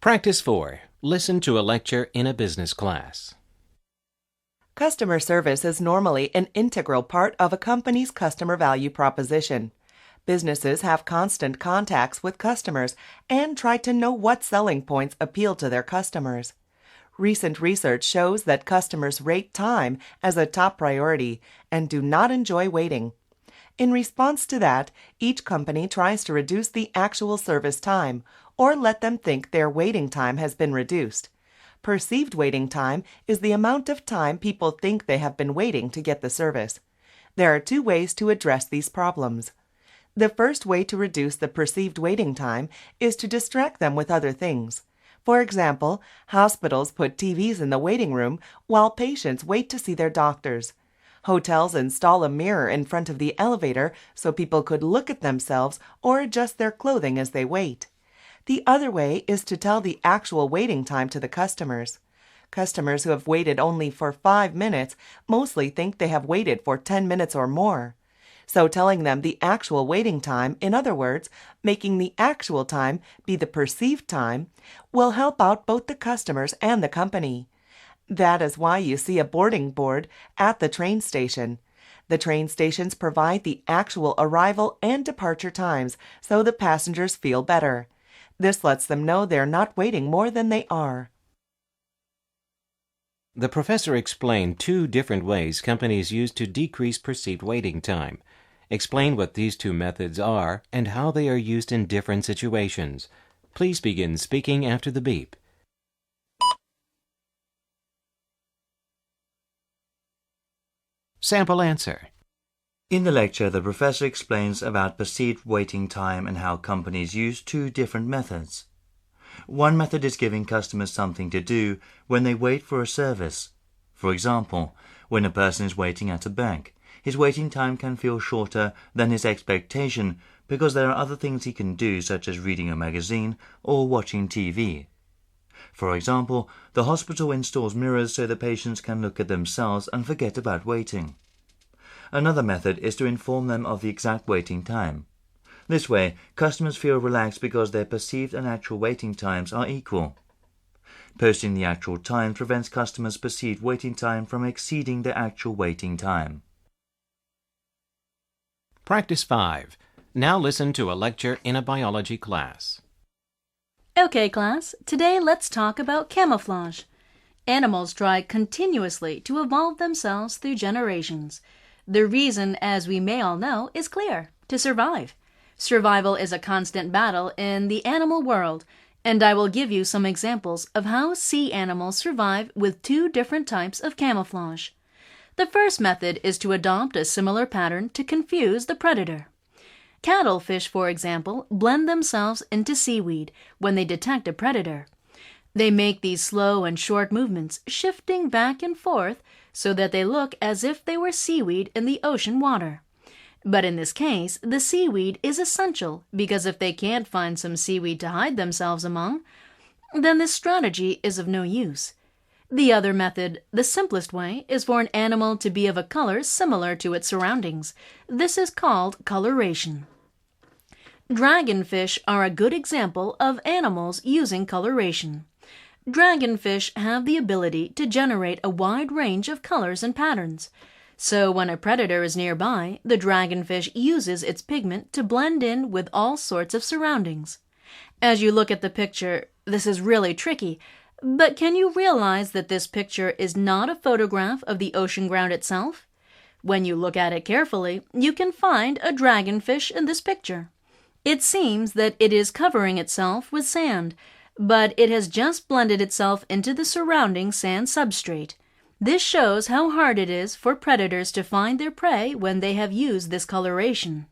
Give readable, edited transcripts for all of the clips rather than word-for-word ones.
Practice 4. Listen to a lecture in a business class. Customer service is normally an integral part of a company's customer value proposition. Businesses have constant contacts with customers and try to know what selling points appeal to their customers. Recent research shows that customers rate time as a top priority and do not enjoy waiting. In response to that, each company tries to reduce the actual service time or let them think their waiting time has been reduced. Perceived waiting time is the amount of time people think they have been waiting to get the service. There are two ways to address these problems. The first way to reduce the perceived waiting time is to distract them with other things. For example, hospitals put TVs in the waiting room while patients wait to see their doctors. Hotels install a mirror in front of the elevator so people could look at themselves or adjust their clothing as they wait. The other way is to tell the actual waiting time to the customers. Customers who have waited only for 5 minutes mostly think they have waited for 10 minutes or more. So telling them the actual waiting time, in other words, making the actual time be the perceived time, will help out both the customers and the company. That is why you see a boarding board at the train station. The train stations provide the actual arrival and departure times so the passengers feel better. This lets them know they're not waiting more than they are. The professor explained 2 different ways companies use to decrease perceived waiting time. Explain what these 2 methods are and how they are used in different situations. Please begin speaking after the beep. Sample answer. In the lecture, the professor explains about perceived waiting time and how companies use 2 different methods. One method is giving customers something to do when they wait for a service. For example, when a person is waiting at a bank, his waiting time can feel shorter than his expectation because there are other things he can do, such as reading a magazine or watching TV. For example, the hospital installs mirrors so the patients can look at themselves and forget about waiting. Another method is to inform them of the exact waiting time. This way, customers feel relaxed because their perceived and actual waiting times are equal. Posting the actual time prevents customers' perceived waiting time from exceeding the actual waiting time. Practice 5. Now listen to a lecture in a biology class. Okay, class, today let's talk about camouflage. Animals try continuously to evolve themselves through generations. The reason, as we may all know, is clear: to survive. Survival is a constant battle in the animal world, and I will give you some examples of how sea animals survive with 2 different types of camouflage. The first method is to adopt a similar pattern to confuse the predator. Cuttlefish, for example, blend themselves into seaweed when they detect a predator. They make these slow and short movements, shifting back and forth so that they look as if they were seaweed in the ocean water. But in this case, the seaweed is essential because if they can't find some seaweed to hide themselves among, then this strategy is of no use. The other method, the simplest way, is for an animal to be of a color similar to its surroundings. This is called coloration. Dragonfish are a good example of animals using coloration. Dragonfish have the ability to generate a wide range of colors and patterns. So when a predator is nearby, the dragonfish uses its pigment to blend in with all sorts of surroundings. As you look at the picture, this is really tricky, but can you realize that this picture is not a photograph of the ocean ground itself? When you look at it carefully, you can find a dragonfish in this picture. It seems that it is covering itself with sand, but it has just blended itself into the surrounding sand substrate. This shows how hard it is for predators to find their prey when they have used this coloration.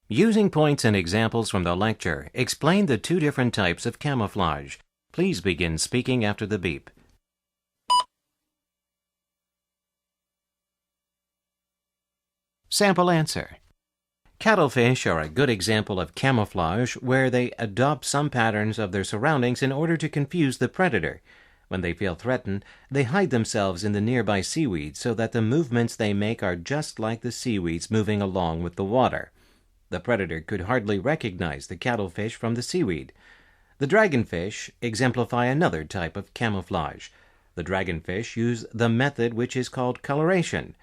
Using points and examples from the lecture, explain the 2 different types of camouflage. Please begin speaking after the beep. Sample answer. Cuttlefish are a good example of camouflage where they adopt some patterns of their surroundings in order to confuse the predator. When they feel threatened, they hide themselves in the nearby seaweed so that the movements they make are just like the seaweeds moving along with the water. The predator could hardly recognize the cuttlefish from the seaweed. The dragonfish exemplify another type of camouflage. The dragonfish use the method which is called coloration.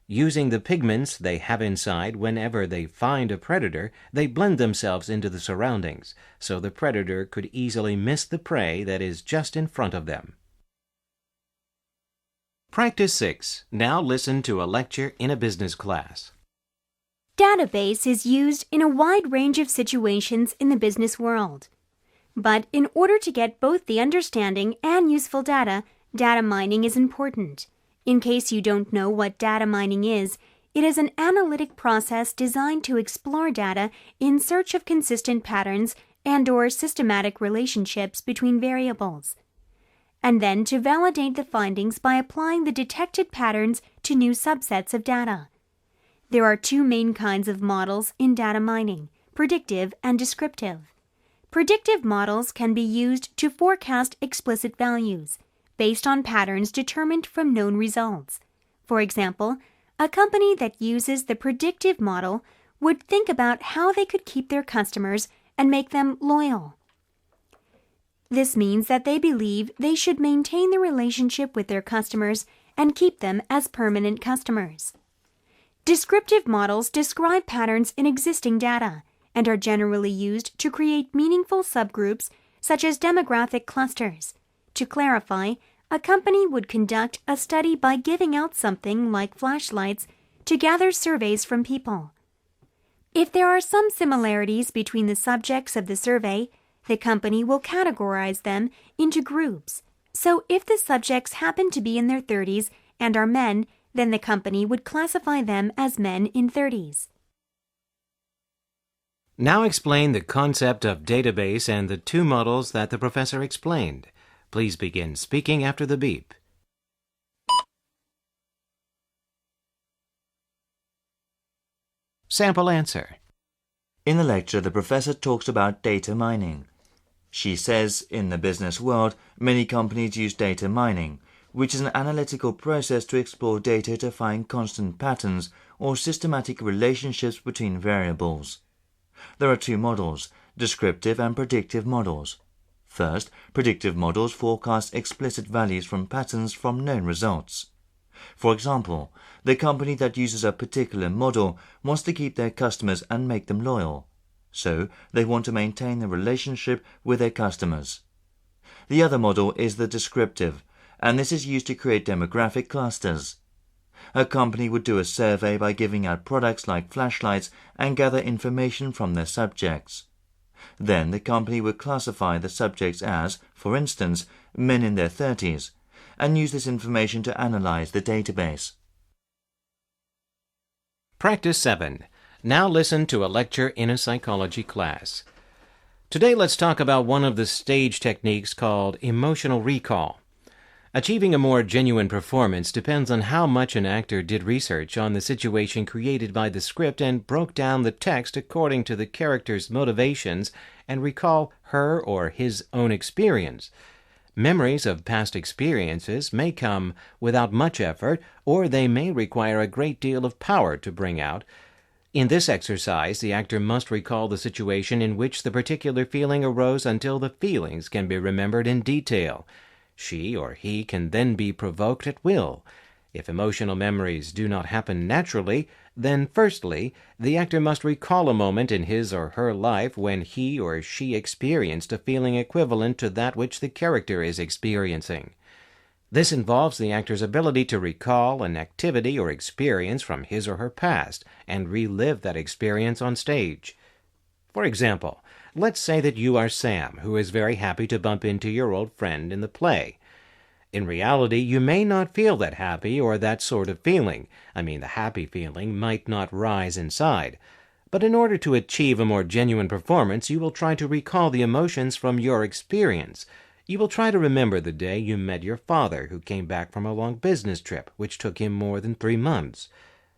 Using the pigments they have inside, whenever they find a predator, they blend themselves into the surroundings, so the predator could easily miss the prey that is just in front of them. Practice 6. Now listen to a lecture in a business class. Database is used in a wide range of situations in the business world. But in order to get both the understanding and useful data, data mining is important. In case you don't know what data mining is, it is an analytic process designed to explore data in search of consistent patterns and/or systematic relationships between variables, and then to validate the findings by applying the detected patterns to new subsets of data. There are two main kinds of models in data mining: predictive and descriptive. Predictive models can be used to forecast explicit values based on patterns determined from known results. For example, a company that uses the predictive model would think about how they could keep their customers and make them loyal. This means that they believe they should maintain the relationship with their customers and keep them as permanent customers. Descriptive models describe patterns in existing data and are generally used to create meaningful subgroups such as demographic clusters. To clarify, a company would conduct a study by giving out something like flashlights to gather surveys from people. If there are some similarities between the subjects of the survey, the company will categorize them into groups. So if the subjects happen to be in their 30s and are men, then the company would classify them as men in 30s. Now explain the concept of database and the two models that the professor explained. Please begin speaking after the beep. Sample answer. In the lecture, the professor talks about data mining. She says, in the business world, many companies use data mining, which is an analytical process to explore data to find constant patterns or systematic relationships between variables. There are two models, descriptive and predictive models. First, predictive models forecast explicit values from patterns from known results. For example, the company that uses a particular model wants to keep their customers and make them loyal, so they want to maintain the relationship with their customers. The other model is the descriptive, and this is used to create demographic clusters. A company would do a survey by giving out products like flashlights and gather information from their subjects. Then the company would classify the subjects as, for instance, men in their 30s, and use this information to analyze the database. Practice 7. Now listen to a lecture in a psychology class. Today let's talk about one of the stage techniques called emotional recall. Achieving a more genuine performance depends on how much an actor did research on the situation created by the script and broke down the text according to the character's motivations and recall her or his own experience. Memories of past experiences may come without much effort, or they may require a great deal of power to bring out. In this exercise, the actor must recall the situation in which the particular feeling arose until the feelings can be remembered in detail. She or he can then be provoked at will. If emotional memories do not happen naturally, then firstly, the actor must recall a moment in his or her life when he or she experienced a feeling equivalent to that which the character is experiencing. This involves the actor's ability to recall an activity or experience from his or her past and relive that experience on stage. For example, let's say that you are Sam, who is very happy to bump into your old friend in the play. In reality, you may not feel that happy or that sort of feeling. The happy feeling might not rise inside. But in order to achieve a more genuine performance, you will try to recall the emotions from your experience. You will try to remember the day you met your father, who came back from a long business trip, which took him more than 3 months.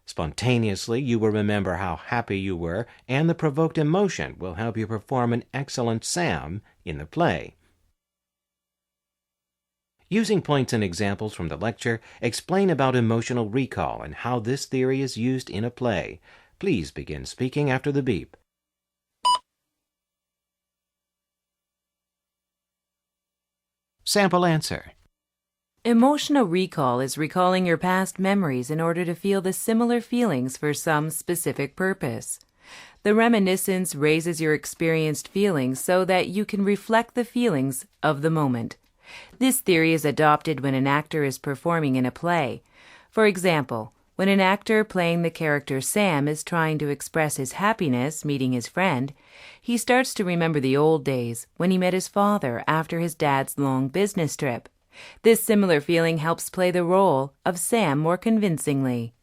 Spontaneously, you will remember how happy you were, and the provoked emotion will help you perform an excellent Sam in the play. Using points and examples from the lecture, explain about emotional recall and how this theory is used in a play. Please begin speaking after the beep. Sample answer. Emotional recall is recalling your past memories in order to feel the similar feelings for some specific purpose. The reminiscence raises your experienced feelings so that you can reflect the feelings of the moment. This theory is adopted when an actor is performing in a play. For example, when an actor playing the character Sam is trying to express his happiness meeting his friend, he starts to remember the old days when he met his father after his dad's long business trip. This similar feeling helps play the role of Sam more convincingly.